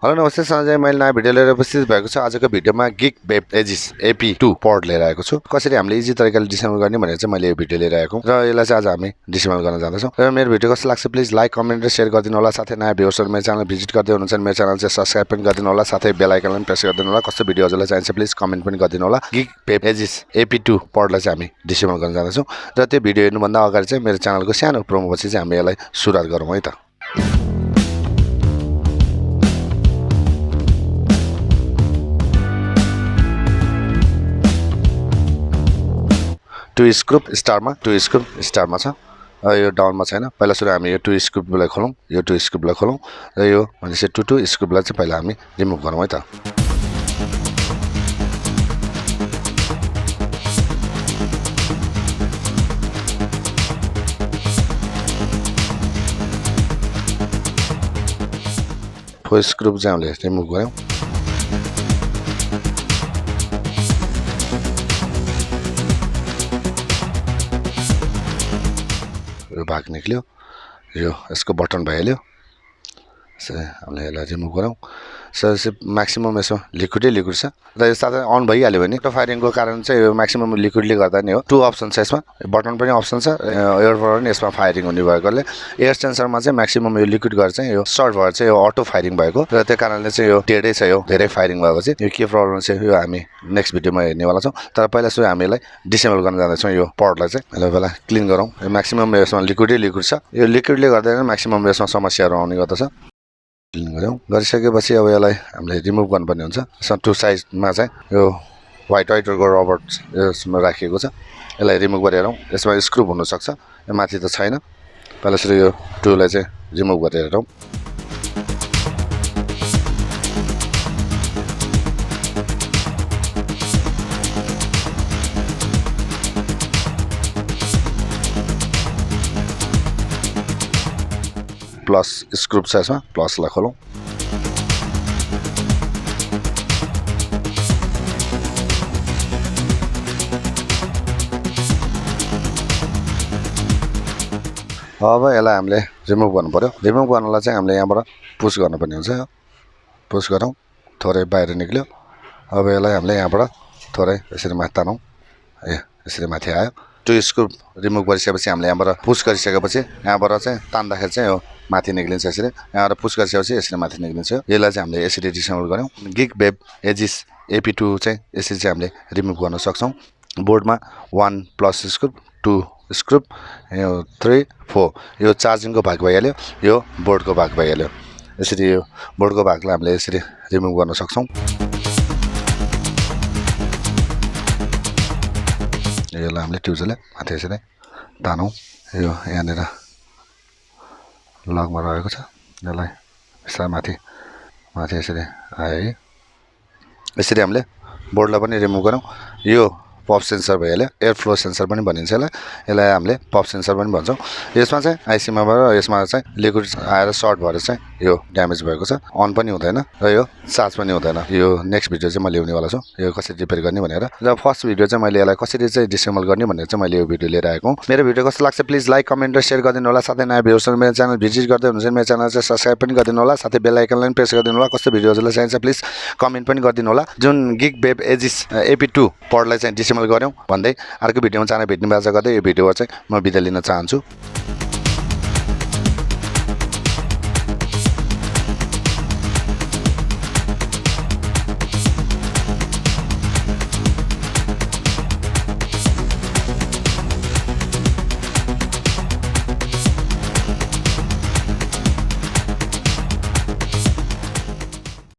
hello नमस्ते सञ्जय मैले नयाँ भिडियो लिएर उपस्थित भएको छु आजको भिडियोमा GeekVape Aegis AP2 Pod लिएर आएको छु कसरी हामीले इजी तरिकाले डिसेम्बल गर्ने भनेर चाहिँ मैले यो भिडियो लिएर आएको र यसलाई चाहिँ आज हामी डिसेम्बल गर्न जाँदैछौँ र मेरो भिडियो कस्तो लाग्छ प्लिज लाइक कमेन्ट र शेयर गरिदिनु होला साथै नयाँ भ्युअर्सहरु मेरो च्यानल भिजिट गर्दै हुनुहुन्छ भने मेरो च्यानल चाहिँ सब्स्क्राइब पनि गरिदिनु होला साथै बेल आइकन पनि प्रेस गरिदिनु होला कस्तो भिडियो हजुरलाई चाहिन्छ प्लिज कमेन्ट पनि गरिदिनु होला GeekVape Aegis AP2 Pod लाई चाहिँ हामी डिसेम्बल गर्न जाँदैछौँ र त्यो भिडियो हेर्नुभन्दा अगाडि चाहिँ मेरो च्यानलको सानो प्रोमोपछि चाहिँ हामी यसलाई सुरुवात गरौँ है त टु स्क्रुप स्टारमा छ यो डाउनमा छैन पहिला सुरु हामी यो टु स्क्रुपलाई खोलौँ यो टु स्क्रुपलाई खोलौँ र यो भनेपछि टु स्क्रुपलाई चाहिँ पहिला हामी रिमुभ गरौँ है त फोर स्क्रुप चाहिँ हामीले रिमुभ गऱ्यौँ यो भाग निक्ल्यो यो यसको बटन भइहाल्यो हामीले यसलाई रिमुभ गरौँ सर म्याक्सिमम यसमा लिक्विड छ र यो साथै अन भइहाल्यो भने अटो फायरिङको कारण चाहिँ यो म्याक्सिमम लिक्विडले गर्दा नि हो टु अप्सन छ यसमा बटन पनि अप्सन छ एयरबाट पनि यसमा फायरिङ हुने भएकोले एयर सेन्सरमा चाहिँ म्याक्सिमम यो लिक्विड गरेर चाहिँ यो सर्ट भएर चाहिँ यो अटो फायरिङ भएको र त्यो कारणले चाहिँ यो डेडै छ यो धेरै फायरिङ भएको चाहिँ यो के प्रब्लम छ यो हामी नेक्स्ट भिडियोमा हेर्नेवाला छौँ तर पहिला सुरु हामीलाई डिसेम्बल गर्न जाँदैछौँ यो पडलाई चाहिँ यसलाई पहिला क्लिन गरौँ यो म्याक्सिमम यसमा लिक्विड छ यो लिक्विडले गर्दा म्याक्सिमम यसमा समस्याहरू आउने गर्दछ क्लिन गऱ्यौँ गरिसकेपछि अब यसलाई हामीले रिमुभ गर्नुपर्ने हुन्छ यसमा टु साइडमा चाहिँ यो व्हाइटको रबर यसमा राखिएको छ यसलाई रिमुभ गरेर यसमा स्क्रुप हुनसक्छ यो माथि त छैन पहिला सुरु यो टुलाई चाहिँ रिमुभ गरेर हेरौँ प्लस स्क्रुप छ यसमा प्लसलाई खोलौँ अब यसलाई हामीले रिमुभ गर्नु पर्यो रिमुभ गर्नलाई चाहिँ हामीले यहाँबाट पुस गर्नुपर्ने हुन्छ पुस गरौँ थोरै बाहिर निक्ल्यो अब यसलाई हामीले यहाँबाट थोरै यसरी माथि तानौँ यसरी माथि आयो टु स्क्रुप रिमुभ गरिसकेपछि हामीले यहाँबाट पुस गरिसकेपछि यहाँबाट चाहिँ तान्दाखेरि चाहिँ यो माथि निक्लिन्छ यसरी यहाँबाट पुस गरिसकेपछि यसरी माथि निक्लिन्छ यसलाई चाहिँ हामीले यसरी डिसेम्बल गऱ्यौँ GeekVape Aegis AP2 चाहिँ यसरी चाहिँ हामीले रिमुभ गर्न सक्छौँ बोर्डमा 1 प्लस स्क्रुप 2 स्क्रुप यो 3 4 यो चार्जिङको भाग भइहाल्यो यो बोर्डको भाग भइहाल्यो यसरी यो बोर्डको भागलाई हामीले यसरी रिमुभ गर्न सक्छौँ यसलाई हामीले ट्युजरले माथि यसरी तानौँ यो यहाँनिर लगमा रहेको छ यसलाई बिस्तारै माथि यसरी आयो है यसरी हामीले बोर्डलाई पनि रिमुभ गरौँ यो पप सेन्सर भइहाल्यो एयर फ्लो सेन्सर पनि भनिन्छ यसलाई हामीले पप सेन्सर पनि भन्छौँ यसमा चाहिँ आइसीमा भएर यसमा चाहिँ लिक्विड आएर सर्ट भएर चाहिँ यो ड्यामेज भएको छ अन पनि हुँदैन र यो चार्ज पनि हुँदैन यो नेक्स्ट भिडियो चाहिँ म ल्याउनेवाला छु यो कसरी रिपेयर गर्ने भनेर र फर्स्ट भिडियो चाहिँ मैले यसलाई कसरी चाहिँ डिसेम्बल गर्ने भनेर चाहिँ मैले यो भिडियो लिएर आएको मेरो भिडियो कस्तो लाग्छ प्लिज लाइक कमेन्ट र शेयर गरिदिनु होला साथै नयाँ भ्युअर्सहरु मेरो च्यानल भिजिट गर्दै हुनुहुन्छ मेरो च्यानल चाहिँ सब्स्क्राइब पनि गरिदिनु होला साथै बेल आइकनलाई पनि प्रेस गरिदिनु होला कस्तो भिडियो हजुरलाई चाहिन्छ प्लिज कमेन्ट पनि गरिदिनु होला जुन GeekVape Aegis AP2 Pod लाई चाहिँ डिसेम्बल गऱ्यौँ भन्दै अर्को भिडियोमा चाँडै भेट्ने बाचा गर्दै यो भिडियोबाट चाहिँ म बिदा लिन चाहन्छु